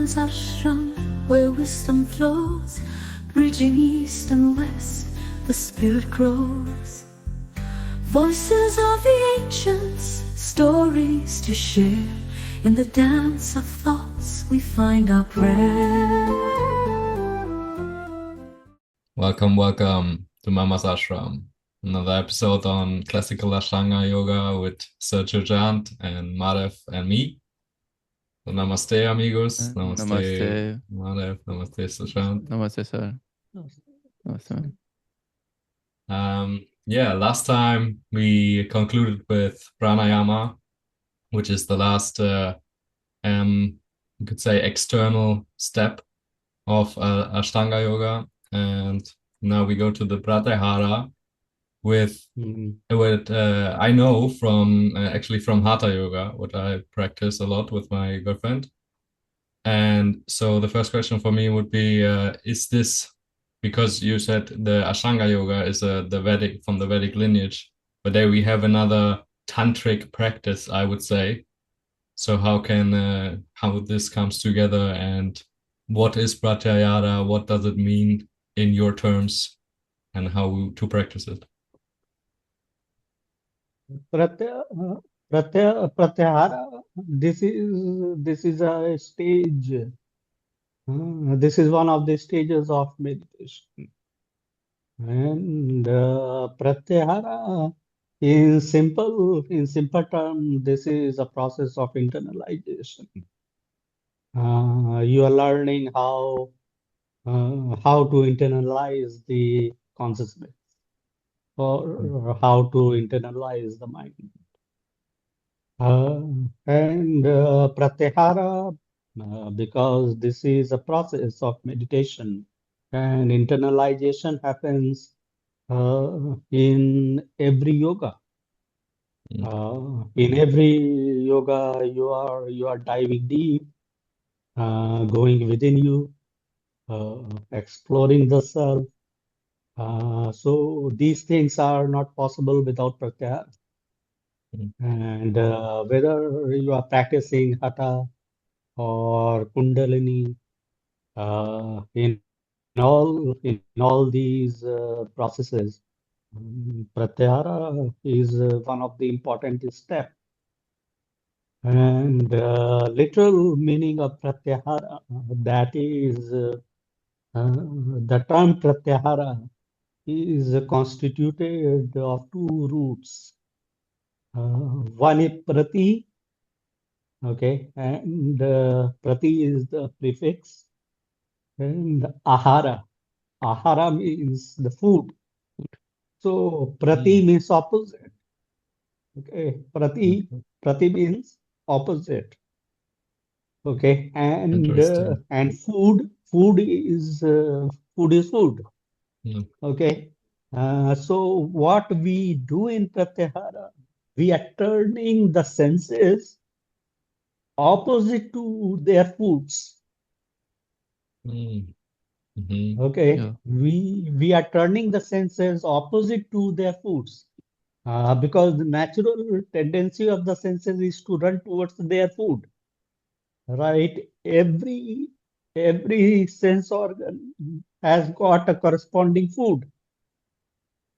Ashram, where wisdom flows, bridging east and west, the spirit grows. Voices of the ancients, stories to share. In the dance of thoughts, we find our prayer. Welcome to Mamasashram. Another episode on classical Ashtanga Yoga with Sir Sushant and Madhev and me. So namaste, amigos. Namaste. Madhev. Namaste, Sushant. Namaste, sir. Namaste. Last time we concluded with pranayama, which is the last, you could say, external step of Ashtanga Yoga. And now we go to the Pratyahara with I know from actually from Hatha Yoga, what I practice a lot with my girlfriend. And so the first question for me would be, is this, because you said the Ashtanga Yoga is from the Vedic lineage, but there we have another tantric practice, I would say. So how this comes together, and what is Pratyahara? What does it mean in your terms, and how to practice it? Pratyahara, this is a stage. This is one of the stages of meditation. And Pratyahara, in simple terms, this is a process of internalization. You are learning how to internalize the consciousness, or how to internalize the mind. And Pratyahara, because this is a process of meditation, and internalization happens in every yoga. In every yoga, you are diving deep, going within you, exploring the self. So these things are not possible without Pratyahara. And whether you are practicing Hatha or Kundalini, in all these processes, Pratyahara is one of the important steps. And literal meaning of Pratyahara, that is the term Pratyahara is constituted of two roots. One is Prati, okay, and Prati is the prefix, and Ahara. Ahara means the food. So Prati means opposite. Okay, Prati means opposite. Okay, and food is food. Okay, so what we do in Pratyahara, we are turning the senses opposite to their foods. Okay, Yeah. we are turning the senses opposite to their foods, because the natural tendency of the senses is to run towards their food, right? Every sense organ has got a corresponding food.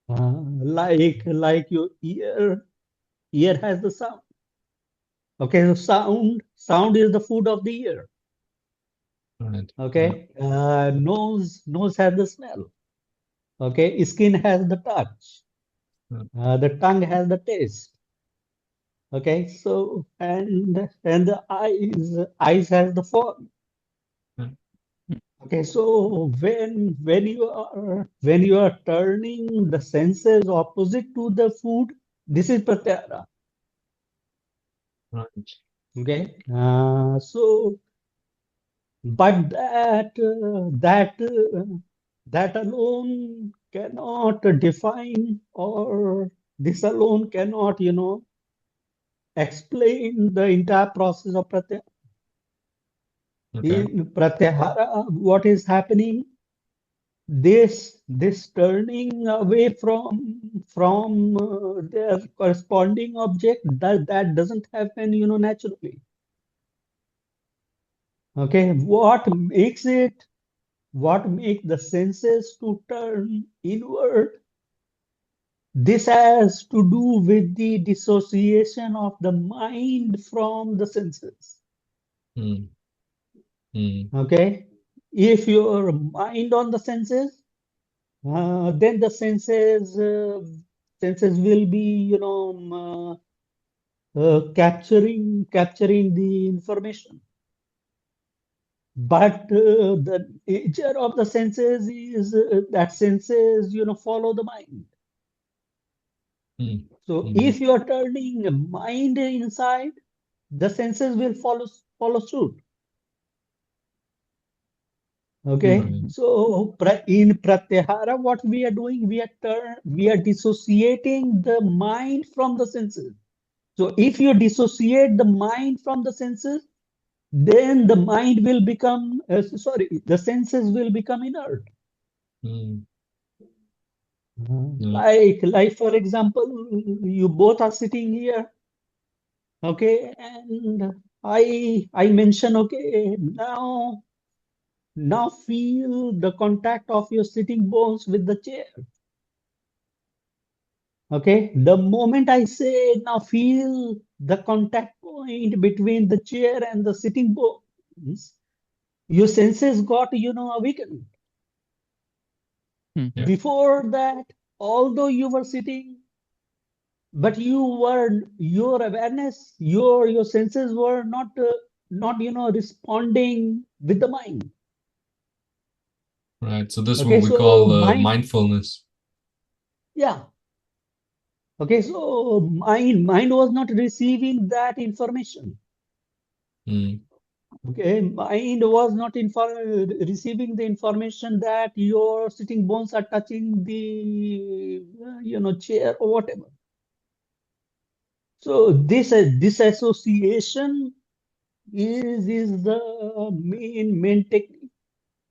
Like your ear has the sound. Okay, so sound is the food of the ear. Right. Okay, nose has the smell. Okay, skin has the touch. The tongue has the taste. Okay, so and the eyes has the form. Okay, so when you are turning the senses opposite to the food, this is Pratyahara. Right. Okay, so but that alone cannot define, or this alone cannot, explain the entire process of Pratyahara. Okay. In Pratyahara, what is happening? This turning away from their corresponding object, that doesn't happen, naturally. Okay, what makes the senses to turn inward? This has to do with the dissociation of the mind from the senses. Mm. Mm. Okay, if your mind on the senses, then the senses will be, capturing the information. But the nature of the senses is that senses, follow the mind. Mm. So Mm. if you are turning mind inside, the senses will follow suit. Okay, Right. so in Pratyahara, what we are doing, we are dissociating the mind from the senses. So if you dissociate the mind from the senses, then the mind will become, the senses will become inert. Mm. Yeah. Like for example, you both are sitting here, okay, and I mention, okay, now feel the contact of your sitting bones with the chair. Okay, the moment I say now feel the contact point between the chair and the sitting bones, your senses got, awakened. Hmm. Yeah. Before that, although you were sitting, but your awareness, your senses were not responding with the mind. Right. So this is what Okay, we so call mind, mindfulness. yeah. Okay, so mind was not receiving that information. Mm. Okay, mind was not receiving the information that your sitting bones are touching the chair or whatever. So this association is the main technique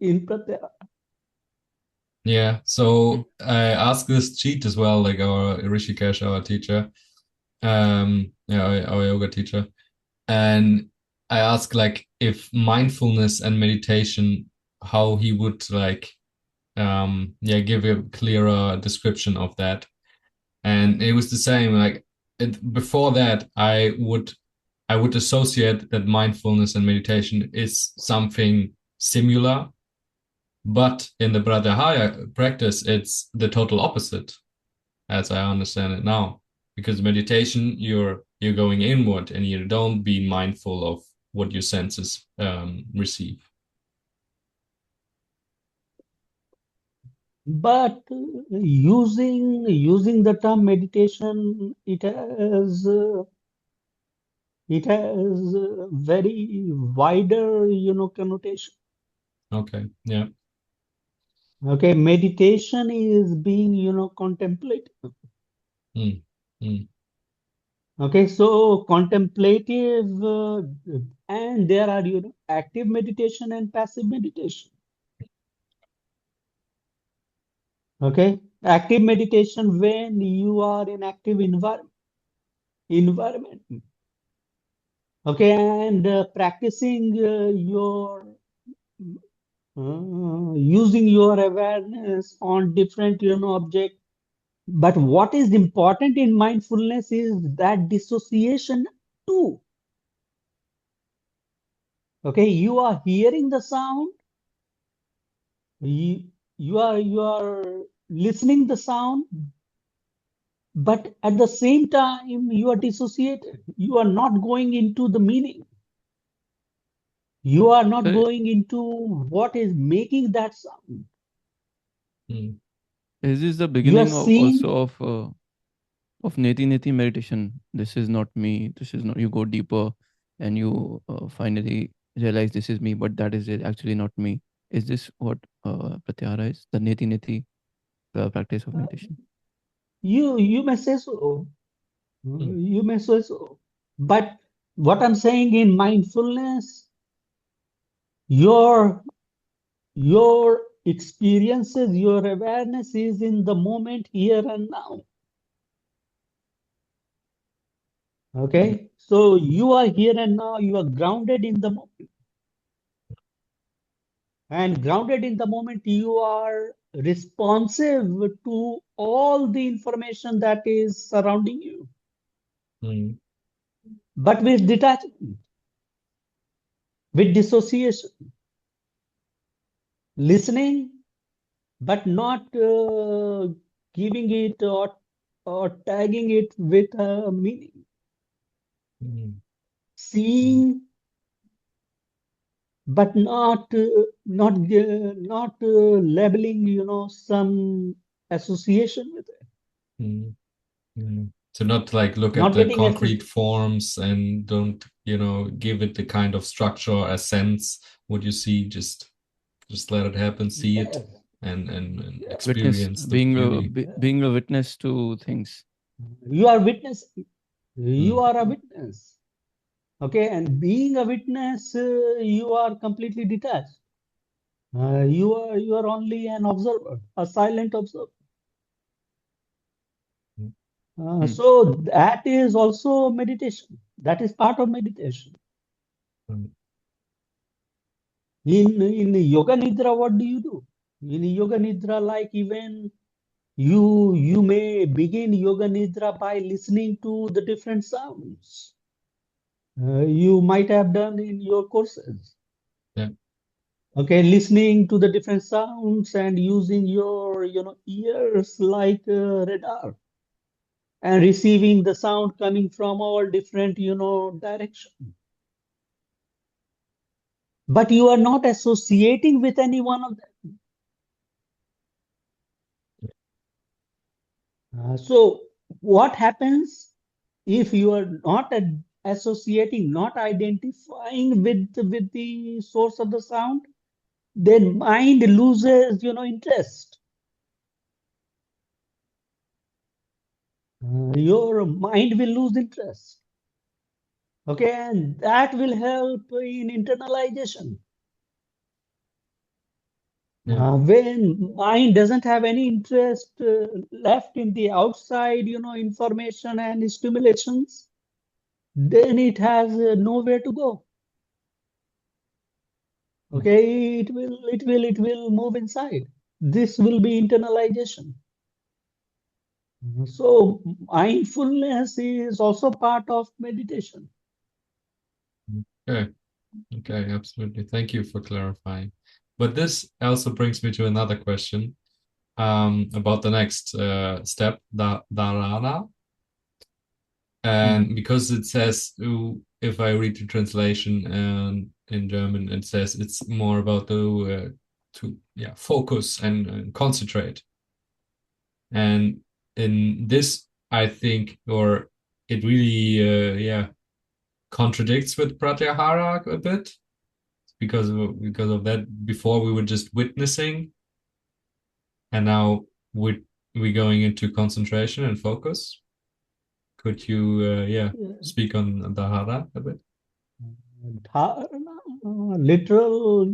in Pratyahara. Yeah. Hmm. So I asked this cheat as well, like our Rishikesh, our teacher, yeah, our yoga teacher, and I asked like if mindfulness and meditation, how he would like, yeah, give a clearer description of that. And it was the same. Like before that, I would associate that mindfulness and meditation is something similar, but in the Pratyahara practice, it's the total opposite, as I understand it now. Because meditation, you're going inward and you don't be mindful of what your senses receive. But using the term meditation, it has very wider, connotation. Okay. Yeah. Okay, meditation is being, contemplative. Mm. Mm. Okay, so contemplative, and there are, active meditation and passive meditation. Okay, active meditation when you are in active environment. Okay, and practicing using your awareness on different, object. But what is important in mindfulness is that dissociation too. Okay, you are hearing the sound, you, you are listening the sound, but at the same time you are dissociated. You are not going into the meaning. You are not So going into what is making that sound. Mm. is this the You are beginning of seeing, also of neti neti meditation? This is not me. This is not. You go deeper, and you finally realize this is me, but that is actually not me. Is this what pratyahara is? The neti neti practice of meditation. you may say so. Mm. You may say so. But what I'm saying in mindfulness, your your experiences, your awareness is in the moment, here and now. Mm. Okay, so you are here and now. You are grounded in the moment. And grounded in the moment, you are responsive to all the information that is surrounding you, Mm. but with detachment, with dissociation, listening, but not giving it or tagging it with a meaning, Mm. Mm. seeing, but not labeling, some association with it, Mm. Mm. To not like look at not the getting concrete forms and don't, give it the kind of structure or sense what you see, just let it happen, see it yes, and yes. Witness, experience the beauty. being a witness to things. You are witness. You Mm. are a witness. Okay, and being a witness, you are completely detached. You are only an observer, a silent observer. Hmm. So that is also meditation. That is part of meditation. Mm. In yoga nidra, what do you do? In yoga nidra, like even you may begin yoga nidra by listening to the different sounds. You might have done in your courses. Yeah. Okay, listening to the different sounds and using your ears like radar and receiving the sound coming from all different direction. But you are not associating with any one of them. So what happens if you are not associating, not identifying with the source of the sound? Then mind loses interest. Your mind will lose interest. Okay, and that will help in internalization. Yeah. When mind doesn't have any interest left in the outside, information and stimulations, then it has nowhere to go. Mm. Okay, it will move inside. This will be internalization. So mindfulness is also part of meditation. Okay. Okay, absolutely. Thank you for clarifying. But this also brings me to another question about the next step, the dharana. And because it says, if I read the translation and in German, it says it's more about to focus and concentrate. And in this, I think, or it really contradicts with Pratyahara a bit because of that. Before we were just witnessing, and now we going into concentration and focus. Could you speak on Dharana a bit? Dharana, literal,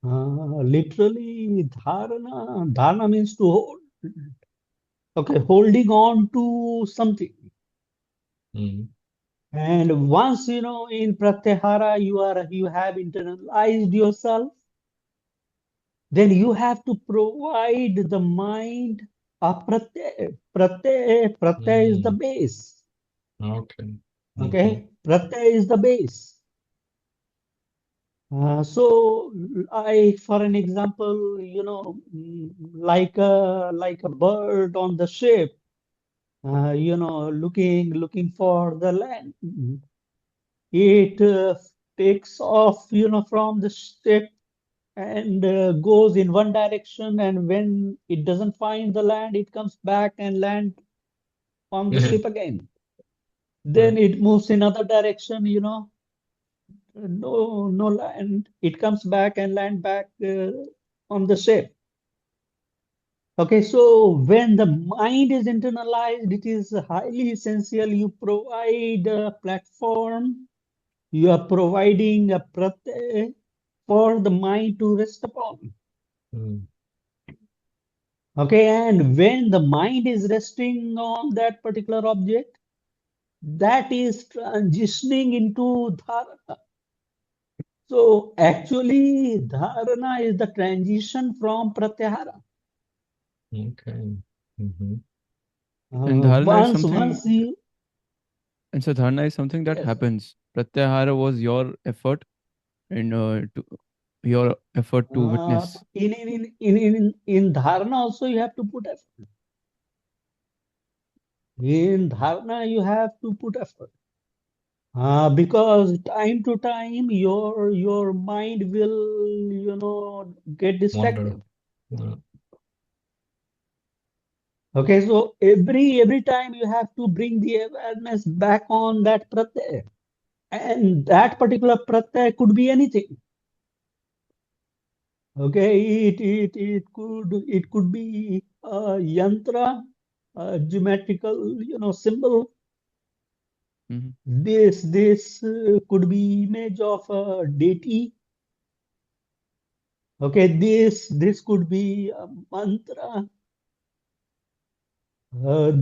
literally dharana means to hold. Okay, holding on to something. Mm. And once in Pratyahara you have internalized yourself, then you have to provide the mind a pratyay. Pratyay is the Mm. base. Okay. Mm-hmm. Okay, pratyay is the base. So for an example, like a bird on the ship, looking for the land. It takes off, from the ship and goes in one direction. And when it doesn't find the land, it comes back and land on the Yeah. ship again. Yeah. Then it moves in other direction, no land. It comes back and land back on the ship. Okay, so when the mind is internalized, it is highly essential you provide a platform. You are providing a pratyay for the mind to rest upon. Mm. Okay, and when the mind is resting on that particular object, that is transitioning into dharana. So actually, dharana is the transition from pratyahara. Okay. Mm-hmm. And dharana is Once something, you and so dharana is something that yes, happens. Pratyahara was your effort and your effort to witness. in dharana also you have to put effort. In dharana you have to put effort. Because time to time your mind will get Wonder. distracted. Yeah. Okay, so every time you have to bring the awareness back on that pratyay, and that particular pratyay could be anything. Okay, it could be a yantra, a geometrical symbol. Mhm. This could be image of a deity. Okay, this could be a mantra.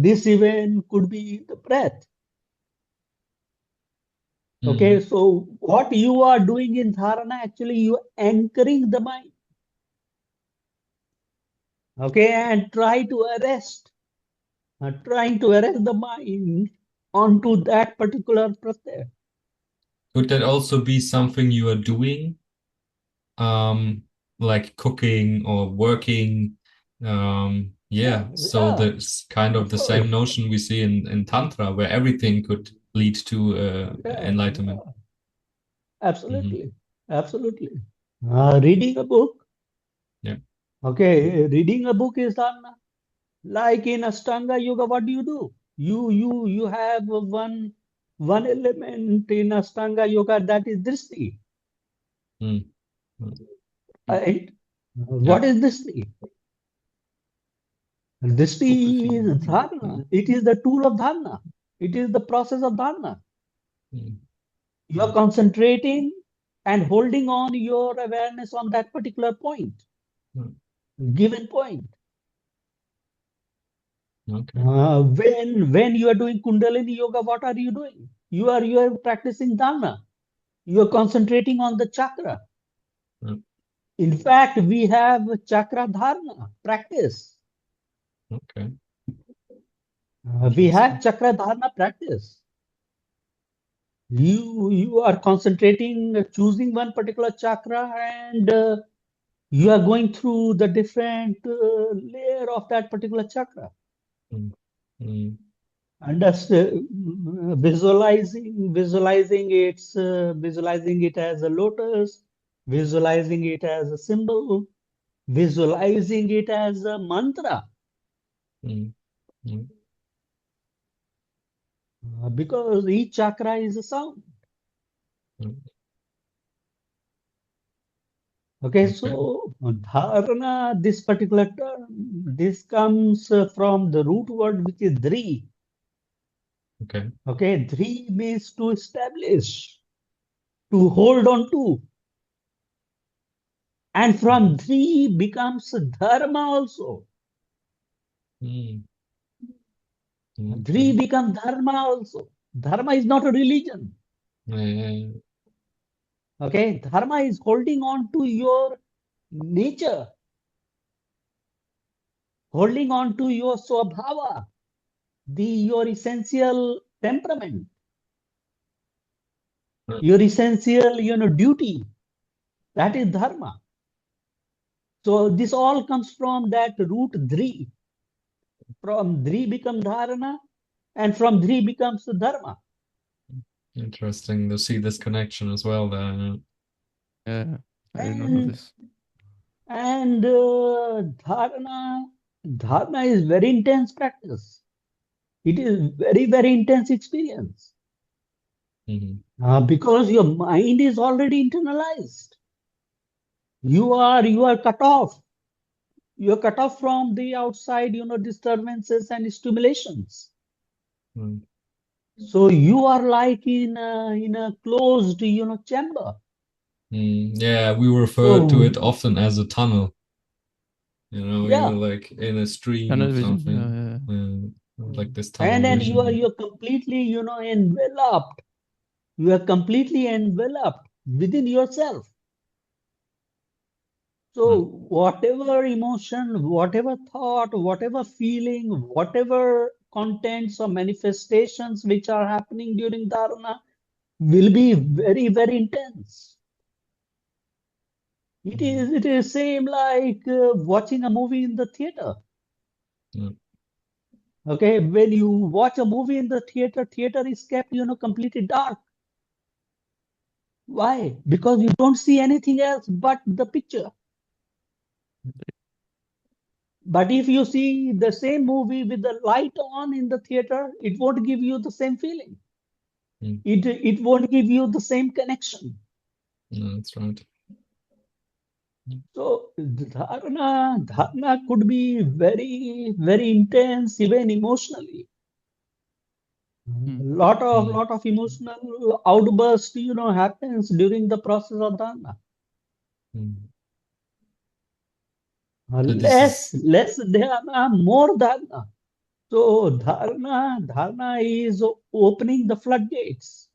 This even could be the breath. Okay, Mm-hmm. so what you are doing in dharana, actually you are anchoring the mind. Okay, and trying to arrest the mind onto that particular pratyay. Could that also be something you are doing, like cooking or working? Yeah, Yeah, so yeah, that's kind of of the course. same notion we see in Tantra, where everything could lead to Yeah, enlightenment. yeah, Hmm. absolutely, absolutely. Reading a book. Yeah. Okay, reading a book is dharana. Like in Ashtanga Yoga, what do? You have one element in Ashtanga Yoga, that is drishti. Mm. Mm. Right? What Yeah. is drishti? Drishti Focusing is on. dharana. It is the tool of dharana. It is the process of dharana. Mm. You are Mm. concentrating and holding on your awareness on that particular point, Mm. given point. Okay. When you are doing Kundalini Yoga, what are you doing? You are practicing dharana. You are concentrating on the chakra. Mm. In fact, we have chakra dharana practice. Okay. We have Interesting. chakra dharana practice. You are concentrating, choosing one particular chakra, and you are going through the different layer of that particular chakra. Mm. Mm. And that's visualizing it as a lotus, visualizing it as a symbol, visualizing it as a mantra. Mm. Mm. Because each chakra is a sound. Mm. Okay, Okay. so dharana, this particular term, this comes from the root word which is dri. Okay. Okay, dri means to establish, to hold on to. And from Mhm. dri becomes dharma also. Mm. Dri Okay. becomes dharma also. Dharma is not a religion. Uh, Okay, dharma is holding on to your nature, holding on to your swabhava, your essential temperament, your essential duty. That is dharma. So this all comes from that root dri. From dri becomes dharana, and from dri becomes dharma. Interesting to see this connection as well there. Yeah, I did not know And this. and dharana is very intense practice. It is very intense experience. Mhm. Because your mind is already internalized. You are cut off. You are cut off from the outside, disturbances and stimulations. Mm. So you are like in a closed, chamber. Yeah, we refer to So it often as a tunnel. You're yeah, like in a stream Tunnel of vision. something, Yeah, like this and tunnel then vision. you're completely, enveloped. You are completely enveloped within yourself. So whatever emotion, whatever thought, whatever feeling, whatever contents or manifestations which are happening during dharana will be very, very intense. It is same like watching a movie in the theater. Okay, when you watch a movie in the theater, theater is kept, completely dark. Why? Because you don't see anything else but the picture. But if you see the same movie with the light on in the theater, it won't give you the same feeling. It won't give you the same connection. That's right. So dharana could be very, very intense, even emotionally. Lot of emotional outburst, happens during the process of dharana. Less dharana, more dharana. So dharana is opening the floodgates.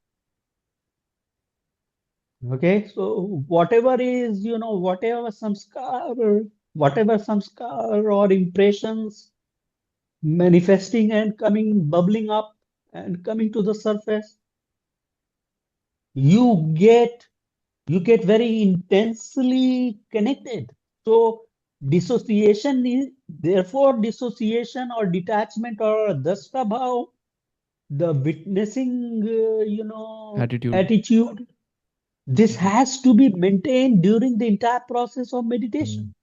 Okay, so whatever is, whatever samskar or impressions manifesting and coming, bubbling up and coming to the surface, you get very intensely connected. So dissociation or detachment or dastabhav, the witnessing, attitude, this has to be maintained during the entire process of meditation.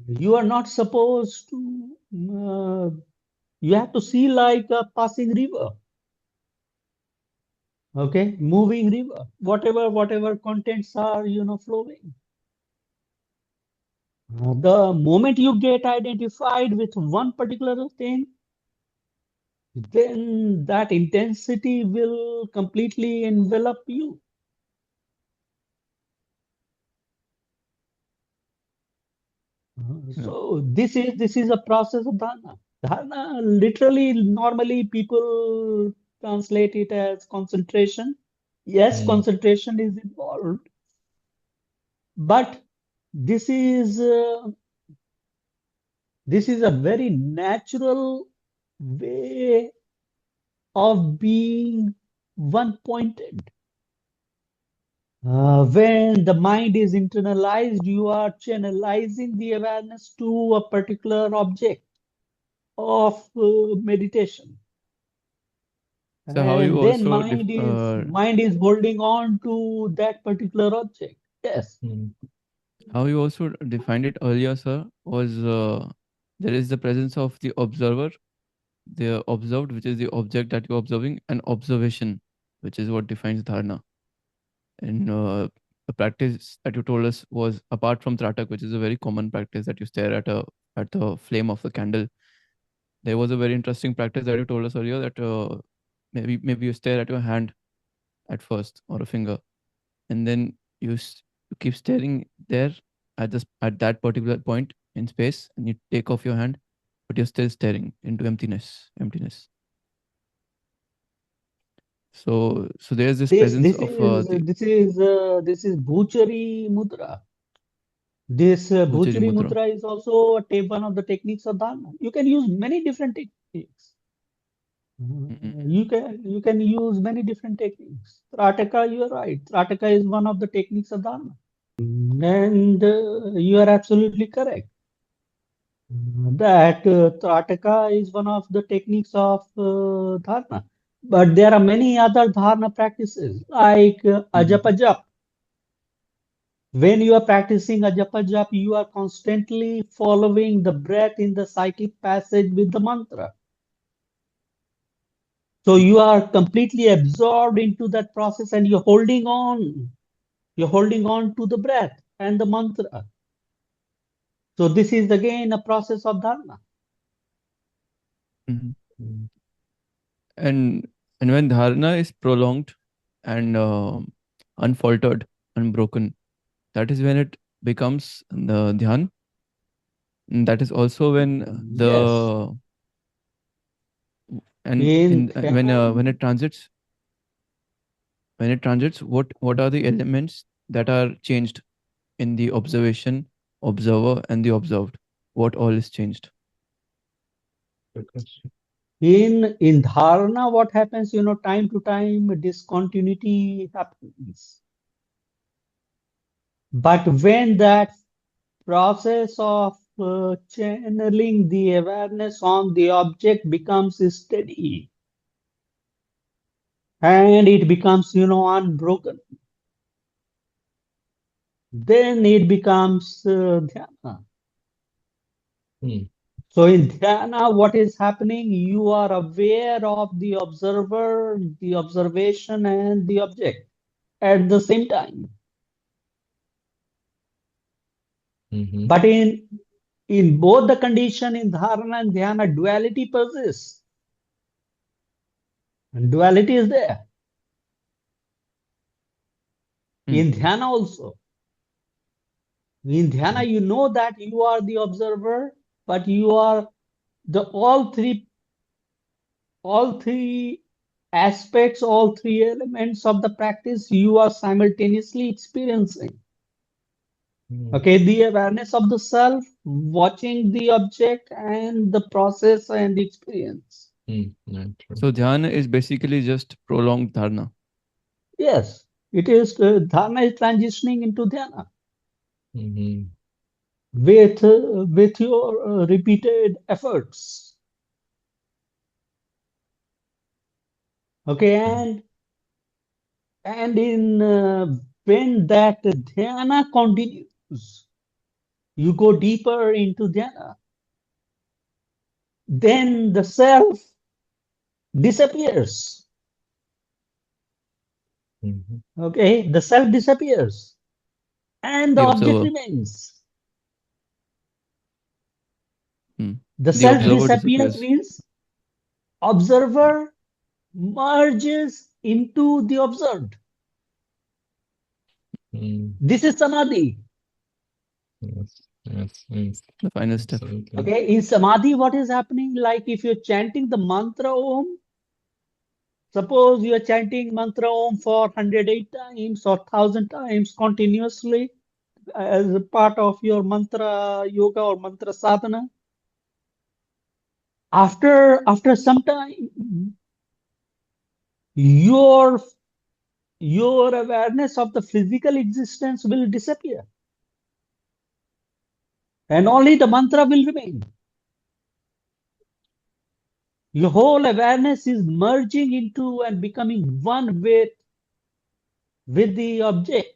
You are not supposed to, you have to see like a passing river. Okay, moving river, whatever contents are, flowing. The moment you get identified with one particular thing, then that intensity will completely envelop you. So this is a process of dharana. Dharana, literally, normally people translate it as concentration. Yes, concentration is involved, but this is a very natural way of being one-pointed. When the mind is internalized, you are channelizing the awareness to a particular object of meditation. So how you And then also mind is holding on to that particular object. Yes. how you also defined it earlier, sir, was there is the presence of the observer, the observed, which is the object that you're observing, and observation, which is what defines dharana. And the practice that you told us was apart from tratak, which is a very common practice that you stare at the flame of the candle. There was a very interesting practice that you told us earlier that maybe you stare at your hand at first or a finger, and then you keep staring there at that particular point in space, and you take off your hand, but you're still staring into emptiness. So there's this presence of the This is Bhuchari Mudra. This Bhujari Bhuchari mudra. Mudra is also one of the techniques of dharana. You can use many different techniques. You can use many different techniques. Trataka, you are right. Trataka is one of the techniques of dharana. And you are absolutely correct that Trataka is one of the techniques of dharana. But there are many other dharana practices like ajapa jap. When you are practicing ajapa jap, you are constantly following the breath in the cyclic passage with the mantra. So you are completely absorbed into that process and you're holding on. You're holding on to the breath and the mantra. So this is again a process of dharana. And when dharana is prolonged and unfaltered, unbroken, that is when it becomes the dhyan. And that is also when Yes. when it transits when it transits, what are the elements that are changed in the observation, observer, and the observed? What all is changed? Good question. In dharana, what happens, time to time, discontinuity happens. But when that process of channeling the awareness on the object becomes steady and it becomes, unbroken, then it becomes dhyana. Hmm. So in dhyana, what is happening? You are aware of the observer, the observation, and the object at the same time. Mhm. But in both the condition, in dharana and dhyana, duality persists. And duality is there. Hmm. In dhyana also. In dhyana, you know that you are the observer, but you are the all three aspects, all three elements of the practice you are simultaneously experiencing. Hmm. Okay, the awareness of the self, watching the object, and the process and the experience. Hmm. Yeah, true. So dhyana is basically just prolonged dharana. Yes, it is dharana is transitioning into dhyana Mhm. with your repeated efforts. Okay, and in when that dhyana continues, you go deeper into dhyana, then the self disappears. Mhm. Okay, the self disappears and the The object observer. remains. Hmm. The The self observer disappears disappears. means observer merges into the observed. Hmm. This is samadhi. Yes. Yes. Yes. The final step. Absolutely. Okay, in samadhi, what is happening? Like if you're chanting the mantra Om, suppose you're chanting mantra Om for 108 times or 1,000 times continuously as a part of your mantra yoga or mantra sadhana. After some time, your awareness of the physical existence will disappear and only the mantra will remain. Your whole awareness is merging into and becoming one with the object.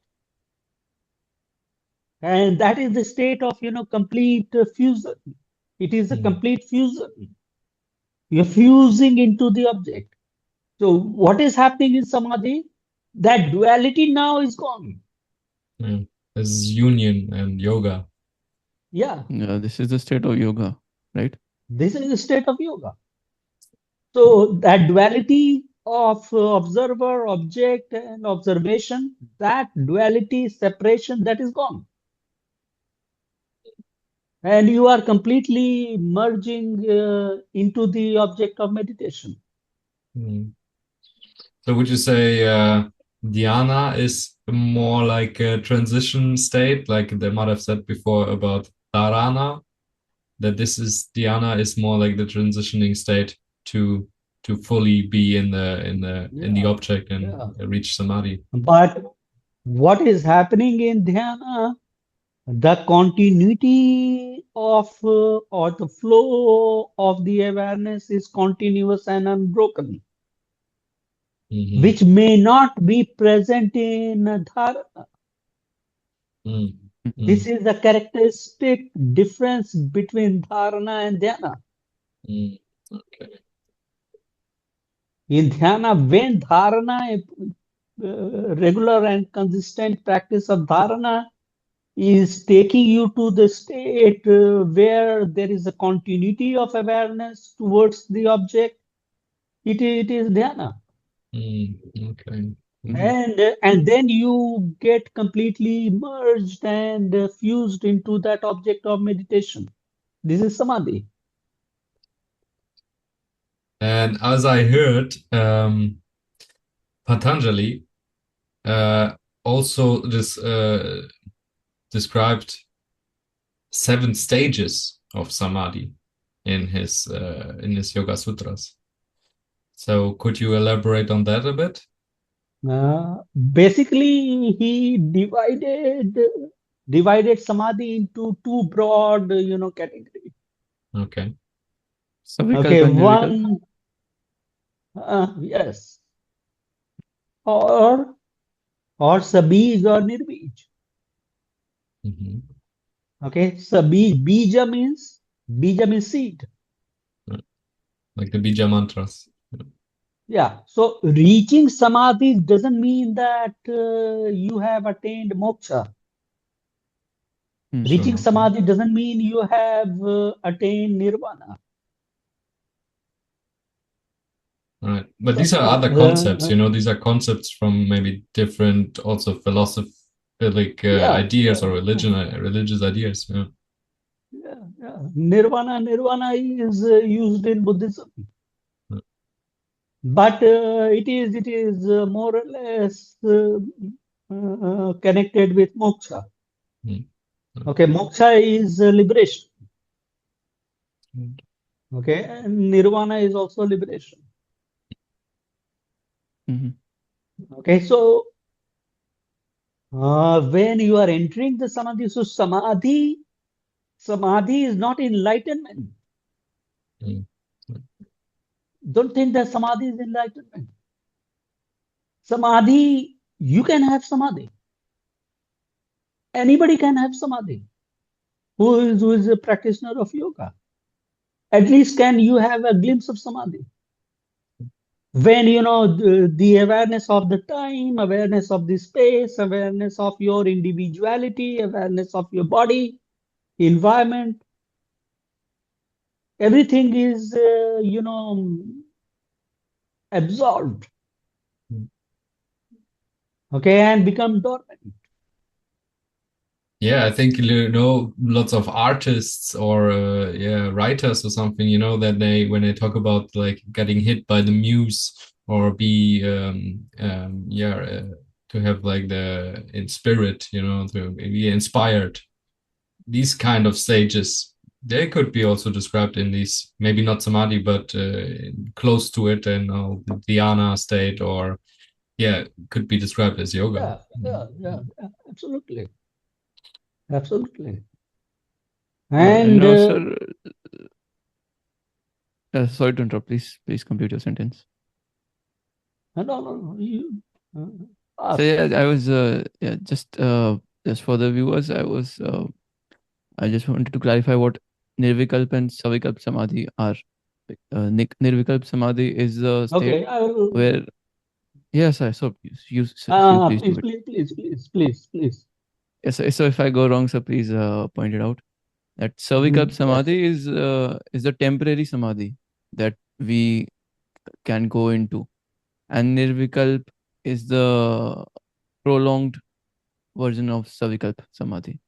And that is the state of, complete fusion. It is a Hmm. complete fusion. You're fusing into the object. So what is happening in samadhi? That duality now is gone. Yeah. This is union and yoga. Yeah, Yeah, this is the state of yoga, right? this is the state of yoga. So that duality of observer, object, and observation, that duality, separation, that is gone. And you are completely merging into the object of meditation. Hmm. So would you say Dhyana is more like a transition state, like the Madhev said before about Dharana, that this is Dhyana is more like the transitioning state to fully be in the Yeah, object and yeah. reach Samadhi. But what is happening in dhyana, the continuity of or the flow of the awareness is continuous and unbroken, Mm-hmm. which may not be present in dharana. Mm-hmm. This is the characteristic difference between dharana and dhyana. Mm-hmm. Okay. In dhyana, when dharana, regular and consistent practice of dharana, is taking you to the state where there is a continuity of awareness towards the object, it is dhyana. Okay. Mhm. And then you get completely merged and fused into that object of meditation. This is samadhi. And as I heard, Patanjali also this described 7 stages of samadhi in his Yoga Sutras. So could you elaborate on that a bit? Basically, he divided samadhi into 2 broad, categories. Okay. Savikalpa Okay, and Nirvikalpa? one, yes, or sabij or nirvij. Mhm. Okay, sabij, bija means seed. Like the bija mantras. Yeah, so reaching samadhi doesn't mean that you have attained moksha. Hmm. Reaching Sure. samadhi doesn't mean you have attained nirvana. Right. But So, these are other concepts, these are concepts from maybe different also philosophic yeah, ideas or religious ideas. Yeah. yeah. Nirvana is used in Buddhism, Yeah. but it is more or less connected with moksha. Mm. Okay, moksha is liberation. Mm. Okay, and nirvana is also liberation. Mhm. Okay, so when you are entering the samadhi, so samadhi is not enlightenment. Mm. Don't think that samadhi is enlightenment. Samadhi, you can have samadhi. Anybody can have samadhi who is a practitioner of yoga. At least can you have a glimpse of samadhi. When the awareness of the time, awareness of the space, awareness of your individuality, awareness of your body, environment, everything is absorbed, Mm. okay, and become dormant. Yeah, I think lots of artists or writers or something, that when they talk about like getting hit by the muse or be to have like the in spirit, to be inspired. These kind of stages, they could be also described in these, maybe not samadhi, but close to it, and the dhyana state, or could be described as yoga. Yeah, absolutely, absolutely. And And sir, sorry to interrupt. Please complete your sentence. no, you So ask. yeah, I was just for the viewers, I just wanted to clarify what Nirvikalpa and Savikalpa Samadhi are. Nirvikalpa Samadhi is the state Okay, I will. where yes, I so you please do it. Please. Yes, so if I go wrong, so please point it out. That Savikalpa Yes. Samadhi is the temporary samadhi that we can go into, and Nirvikalp is the prolonged version of Savikalpa Samadhi.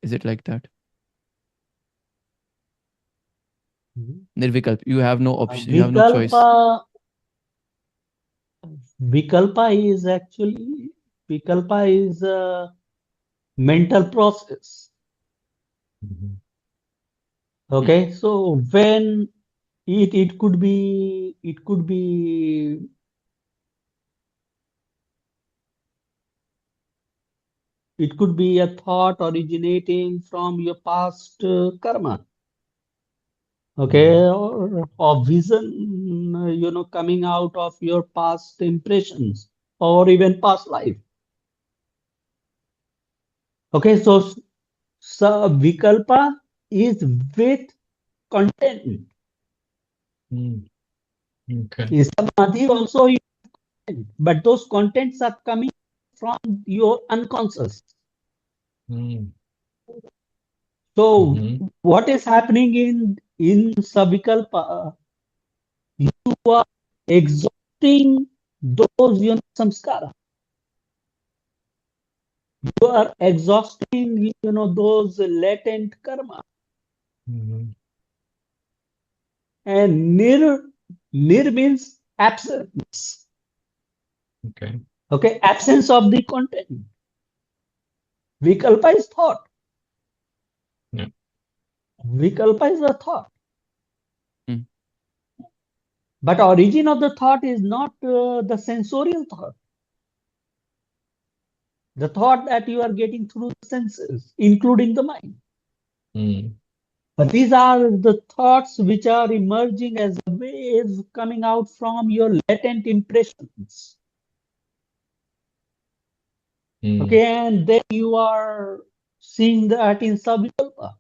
Is it like that? Nirvikalp, you have no option, you have no choice. Vikalpa is actually a mental process. Mhm. Okay, so when it could be a thought originating from your past karma. Okay, or vision, coming out of your past impressions or even past life. Okay, so vikalpa is with content. Mm. Okay. In samadhi also, but those contents are coming from your unconscious. Mm. So Mhm. what is happening in savikalpa? You are exhausting those samskara. You are exhausting those latent karma. Mhm. And nir means absence. Okay. Okay, absence of the content. Vikalpa is thought. Yeah. Vikalpa is a thought. Mm. But origin of the thought is not the sensorial thought. The thought that you are getting through the senses, including the mind. Mm. But these are the thoughts which are emerging as waves coming out from your latent impressions. Mm. Okay, and then you are seeing that in Savikalpa.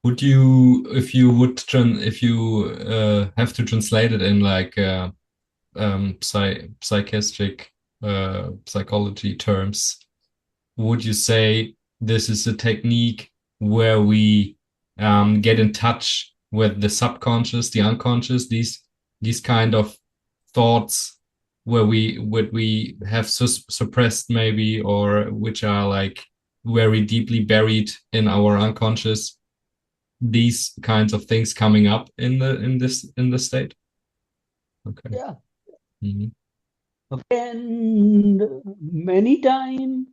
Would you, if you would have to translate it in like psychiatric psychology terms, would you say this is a technique where we get in touch with the subconscious, the unconscious, these kind of thoughts where we have suppressed maybe, or which are like very deeply buried in our unconscious, these kinds of things coming up in the state? Okay. Yeah. Mm-hmm. Okay, and many times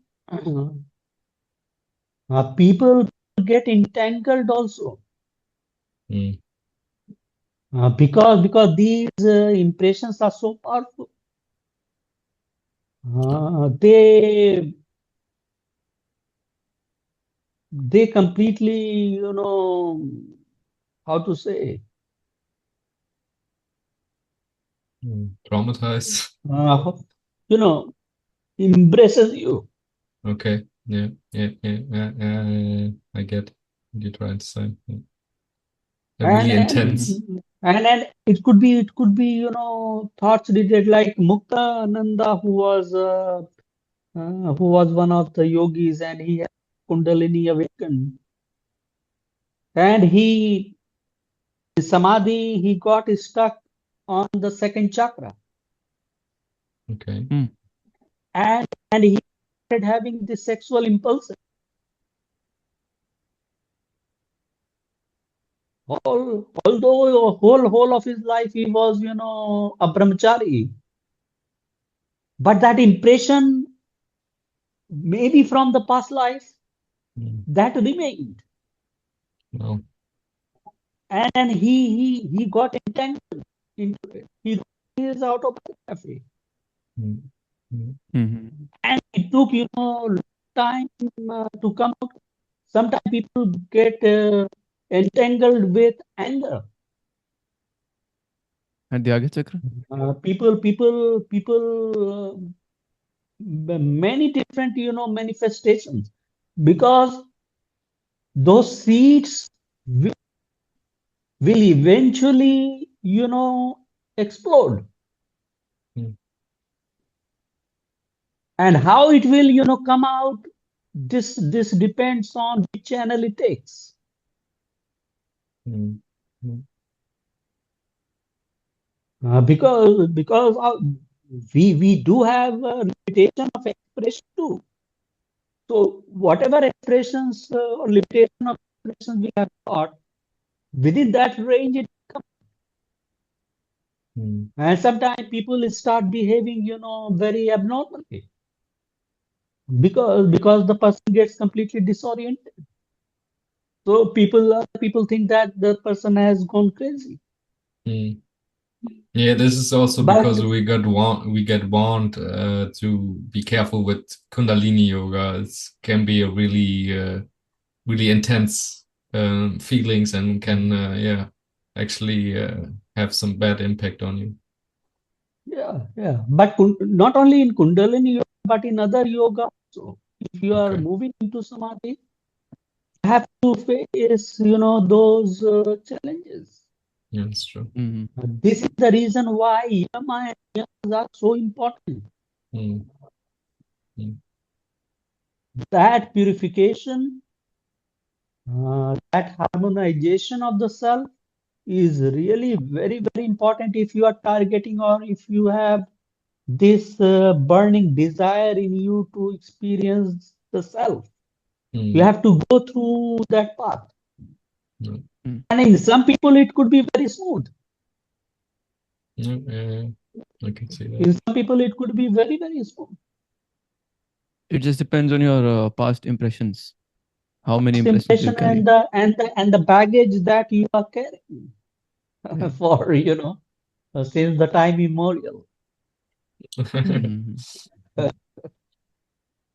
people get entangled also Mm. because these impressions are so powerful. They completely, how to say, Traumatize. uh, you know, embraces you. Okay. Yeah. I get what you're trying to say. Yeah. Really intense. And it could be thoughts related like Muktananda who was one of the yogis and he had Kundalini awakened and he samadhi he got stuck on the second chakra Okay. Mm. and he started having the sexual impulses. Although whole of his life he was a brahmachari, but that impression maybe from the past life Mm. that remained. Well. And he got entangled into it. He wrote his autobiography. Mm. Mm. Mhm. And it took, time to come out. Sometimes people get entangled with anger. At the Agya Chakra? People, many different, manifestations because those seeds will eventually, explode. Mm. And how it will, come out, this depends on which channel it takes. Mm. Mm. Because we do have a limitation of expression too. So whatever expressions or limitation of expressions we have got, within that range it comes. Mm. And sometimes people start behaving, very abnormally because the person gets completely disoriented. So people think that the person has gone crazy. Mm. Yeah, this is also But because we get warned to be careful with Kundalini yoga. It can be a really intense feelings and can actually have some bad impact on you. yeah. But not only in Kundalini yoga, but in other yoga also. If you are Okay. moving into samadhi, you have to face, those challenges. Yeah, that's true. Mhm. This is the reason why yama and niyamas are so important. Mm. Mm. That purification, that harmonization of the self is really very, very important if you are targeting or if you have this burning desire in you to experience the self. You Mm. have to go through that path. Yeah. Mm. And in some people, it could be very smooth. Yeah. I can see that. In some people, it could be very, very small. It just depends on your past impressions. How many impressions you Impression carry. and the baggage that you are carrying Yeah. for, since the time immemorial. Mhm.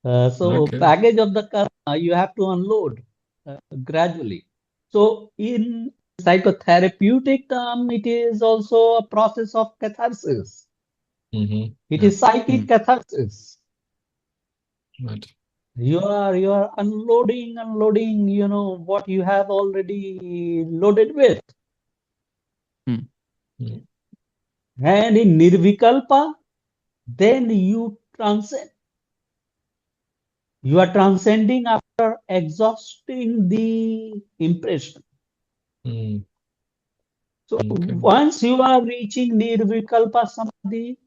So Okay. baggage of the karma you have to unload gradually. So in psychotherapeutic term, it is also a process of catharsis. Mm-hmm. It Yeah. is psychic catharsis. Right. You are unloading, what you have already loaded with. Hmm. Mm. And in Nirvikalpa, then you transcend. You are transcending after exhausting the impression. Mm. So Okay. once you are reaching Nirvikalpa Samadhi,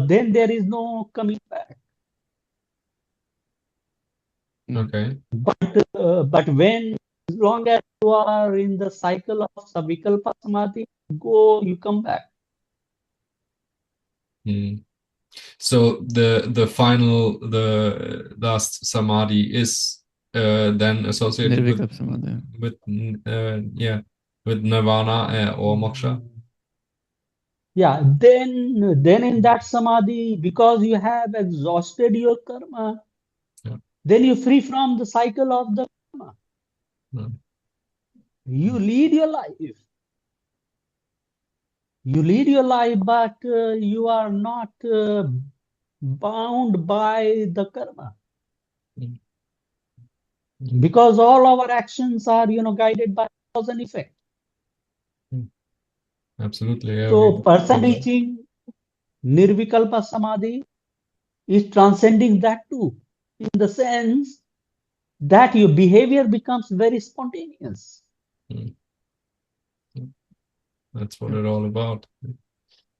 then there is no coming back. Okay. But when, as long as you are in the cycle of Savikalpa Samadhi, you come back. Mm. So the last samadhi is then associated Nirvikalpa Samadhi. with yeah, with nirvana or moksha. Yeah, then in that Samadhi, because you have exhausted your karma, Yeah. then you're free from the cycle of the karma. Mm. You lead your life. You lead your life, but you are not bound by the karma, Mm. because all our actions are, guided by cause and effect. Mm. Absolutely. Yeah, So, we person covered. reaching Nirvikalpa Samadhi is transcending that too, in the sense that your behavior becomes very spontaneous. Mm. Mm. That's what it's all about.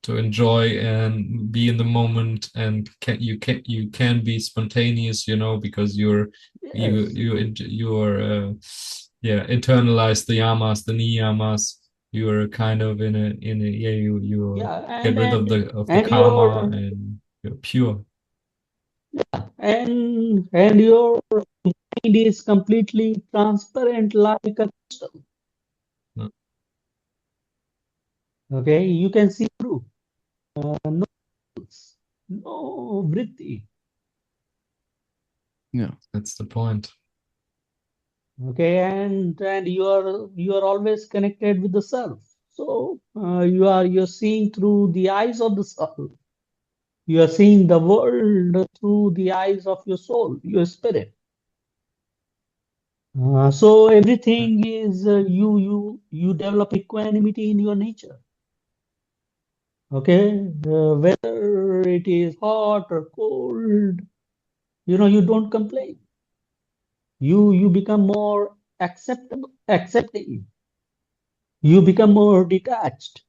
To enjoy and be in the moment, and you can be spontaneous, because Yes. you're yeah, internalize the yamas, the niyamas. You're kind of in a yeah, you Yeah, get and rid and of the and karma, your and you're pure. and your mind is completely transparent like a crystal. Mm. Okay, you can see through. No, no vritti. Yeah. That's the point. Okay, and you are always connected with the self. So you're seeing through the eyes of the self. You are seeing the world through the eyes of your soul, your spirit. So everything is you develop equanimity in your nature. Okay, whether it is hot or cold, you don't complain. You become more accepting. You become more detached.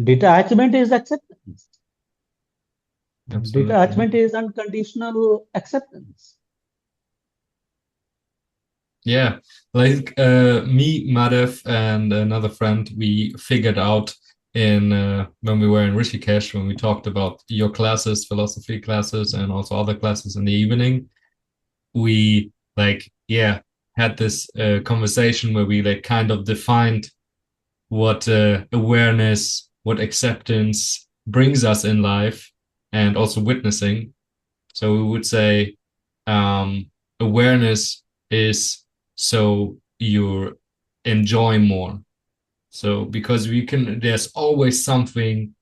Detachment is acceptance. Absolutely. Detachment is unconditional acceptance. Yeah, like me, Madhev, and another friend, we figured out in when we were in Rishikesh, when we talked about your classes, philosophy classes, and also other classes in the evening, we like, yeah, had this conversation where we like kind of defined what awareness, what acceptance brings us in life, and also witnessing. So we would say awareness is so you enjoy more. So because we can, there's always something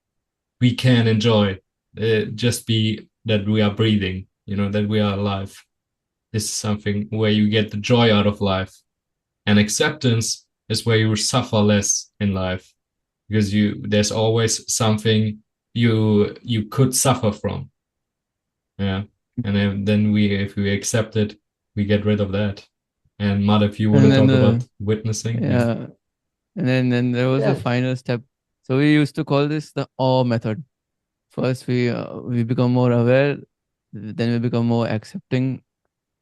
we can enjoy. Just be that we are breathing, that we are alive. This is something where you get the joy out of life. And acceptance is where you suffer less in life, because there's always something you could suffer from. Yeah. And then if we accept it, we get rid of that. And Matt, if you want And to then talk about witnessing, yeah. yeah, and then there was a Yes. final step. So we used to call this the awe method. First, we become more aware, then we become more accepting,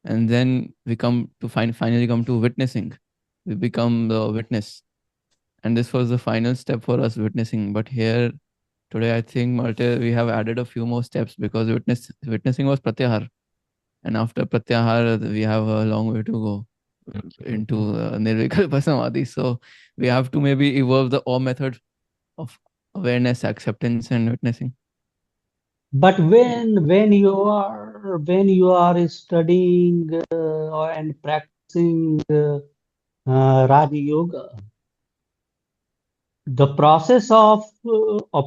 and then we come to finally come to witnessing. We become the witness, And this was the final step for us, witnessing. But here today, I think, Malte, we have added a few more steps, because witnessing was Pratyahara. And after Pratyahara, we have a long way to go into Nirvikalpa Samadhi. So we have to maybe evolve the awe method of awareness, acceptance, and witnessing. But when you are studying and practicing Raja Yoga, the process of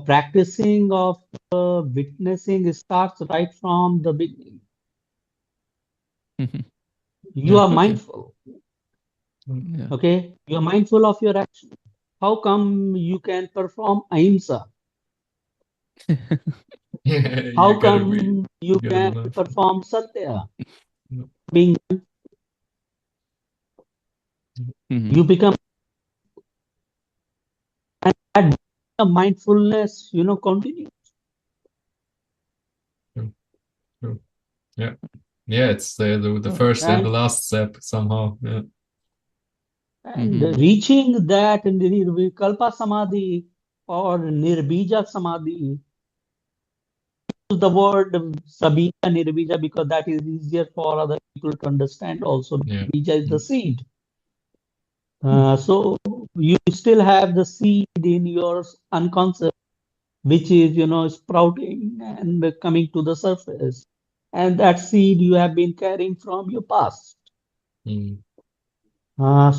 practicing of witnessing starts right from the beginning. You Yeah. are Okay. mindful. Yeah. Okay, you are mindful of your action. How come you can perform ahimsa? How You gotta be come you good can enough. perform satya? Yeah. Being Mhm. you become and that mindfulness, continues. True, true. Yeah. Yeah, it's the first and the And last step somehow. Yeah. Mhm. reaching that Nirvikalpa Samadhi or Nirbija Samadhi, use the word Sabija Nirbija because that is easier for other people to understand also. Yeah. Bija is the Mm. seed. So you still have the seed in your unconscious, which is, sprouting and coming to the surface. And that seed you have been carrying from your past. Mm.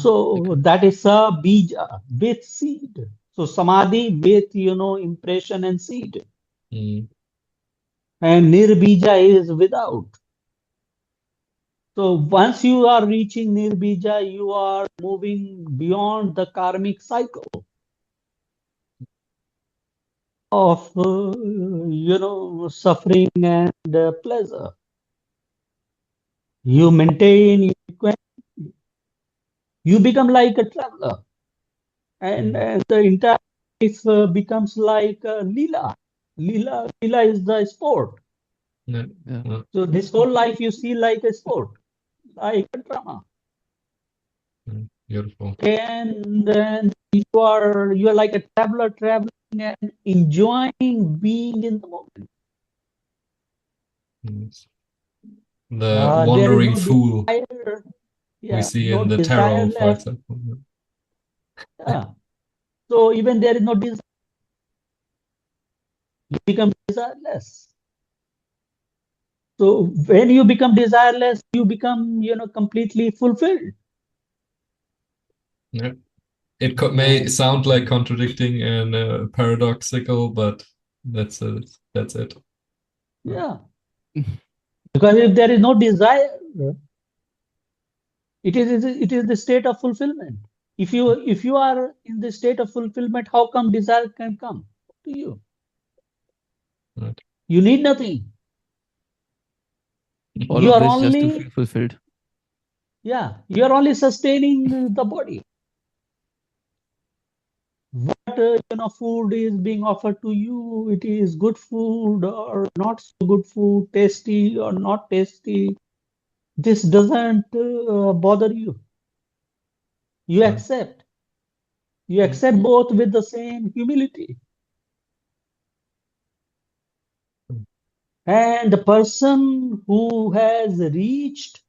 So Okay. that is a bija with seed. So samadhi with, impression and seed. Mm. And nirbija is without. So once you are reaching nirbija, you are moving beyond the karmic cycle of, suffering and pleasure. You maintain, you become like a traveler, and the entire life becomes like a lila. Lila is the sport. Yeah. Yeah. Yeah. So this whole life you see like a sport, like a drama. Mm. Beautiful. Okay, and then you are like a traveler traveling and enjoying being in the moment. Mm. The There is wandering no fool desire, we yeah, see no in the desire tarot, for left. example. Yeah. So even there is no desire, you become desireless. So when you become desireless, you become, completely fulfilled. Yeah. It may sound like contradicting and paradoxical, but that's it. That's it. Yeah. Because if there is no desire, it is the state of fulfillment. If you are in the state of fulfillment, how come desire can come to you? Right. You need nothing. All You of are this just to only, feel fulfilled. you are only sustaining the body. What food is being offered to you, it is good food or not so good food, tasty or not tasty. This doesn't bother you. You Right. accept. You Mm. accept both with the same humility. And the person who has reached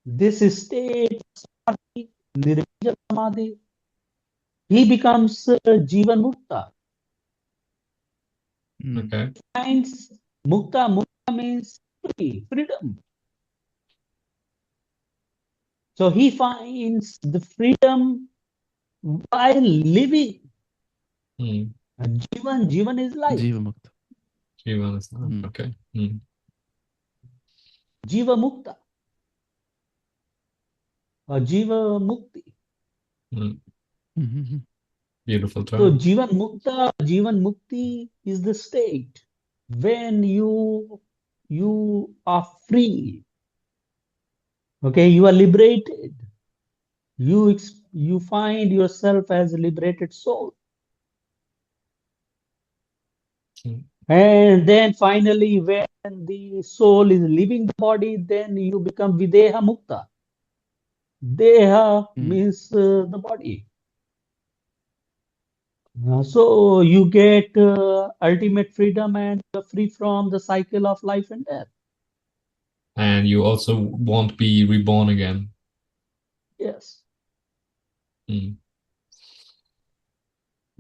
this state, Nirvana Samadhi, he becomes Jivan Mukta. Mm. Okay. Finds Mukta. Mukta means free, freedom. So he finds the freedom while living. Mm. Jivan is life. Jiva Mukta. Jivan is not. Mm. Okay. Mm. Jiva Mukta or Jiva Mukti. Mm. Mhm. Beautiful So term. Jivan Mukti is the state when you are free. Okay, you are liberated. You find yourself as a liberated soul. Mm. And then finally, when the soul is leaving the body, then you become Videha Mukta. Deha Mm. means the body. So you get ultimate freedom and free from the cycle of life and death. And you also won't be reborn again. Yes. Mm.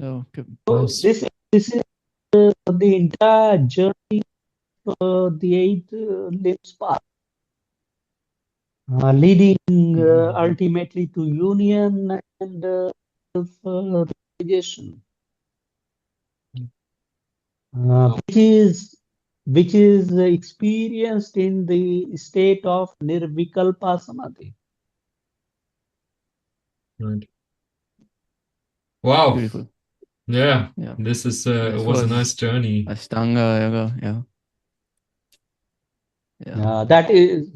Okay. So Nice. this is the entire journey of the eight limbs path, leading ultimately to union and self-realization, Wow. which is experienced in the state of Nirvikalpa Samadhi. Right. Wow. Beautiful. Yeah. Yeah. This is This was a was nice journey. Ashtanga Yoga. Yeah. Yeah. That is